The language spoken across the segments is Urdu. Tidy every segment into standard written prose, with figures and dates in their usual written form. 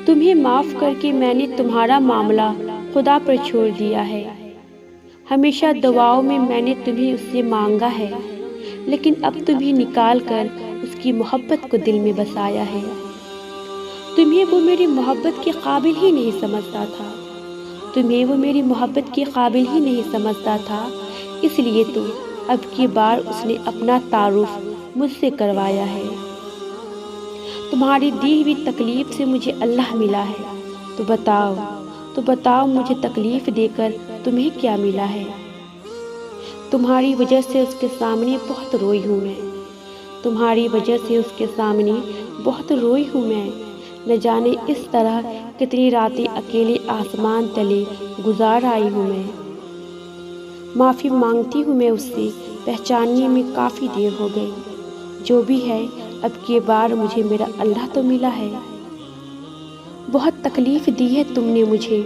تمہیں معاف کر کے میں نے تمہارا معاملہ خدا پر چھوڑ دیا ہے۔ ہمیشہ دعاؤں میں نے تمہیں اس سے مانگا ہے، لیکن اب تمہیں نکال کر اس کی محبت کو دل میں بسایا ہے۔ تمہیں وہ میری محبت کے قابل ہی نہیں سمجھتا تھا، تمہیں وہ میری محبت کے قابل ہی نہیں سمجھتا تھا، اس لیے تو اب کی بار اس نے اپنا تعارف مجھ سے کروایا ہے۔ تمہاری دی ہوئی تکلیف سے مجھے اللہ ملا ہے، تو بتاؤ مجھے تکلیف دے کر تمہیں کیا ملا ہے؟ تمہاری وجہ سے اس کے سامنے بہت روئی ہوں میں، تمہاری وجہ سے اس کے سامنے بہت روئی ہوں میں، نہ جانے اس طرح کتنی راتیں اکیلے آسمان تلے گزار آئی ہوں میں۔ معافی مانگتی ہوں میں اس سے، پہچاننے میں کافی دیر ہو گئی، جو بھی ہے اب کی بار مجھے میرا اللہ تو ملا ہے۔ بہت تکلیف دی ہے تم نے مجھے،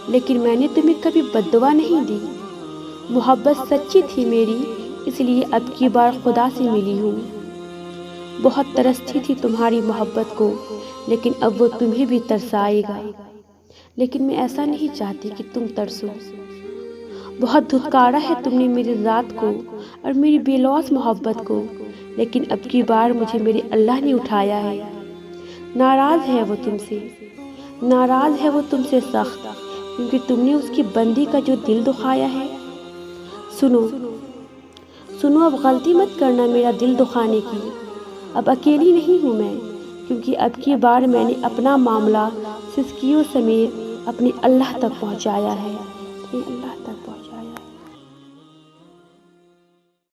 لیکن میں نے تمہیں کبھی بد دعا نہیں دی، محبت سچی تھی میری، اس لیے اب کی بار خدا سے ملی ہوں۔ بہت ترستی تھی تمہاری محبت کو، لیکن اب وہ تمہیں بھی ترسائے گا، لیکن میں ایسا نہیں چاہتی کہ تم ترسو۔ بہت دھتکارا ہے تم نے میری ذات کو اور میری بے لوث محبت کو، لیکن اب کی بار مجھے میرے اللہ نے اٹھایا ہے۔ ناراض ہے وہ تم سے، ناراض ہے وہ تم سے سخت، کیونکہ تم نے اس کی بندی کا جو دل دکھایا ہے۔ سنو اب غلطی مت کرنا میرا دل دکھانے کی، اب اکیلی نہیں ہوں میں، کیونکہ اب کی بار میں نے اپنا معاملہ سسکیوں سمیت اپنے اللہ تک پہنچایا ہے۔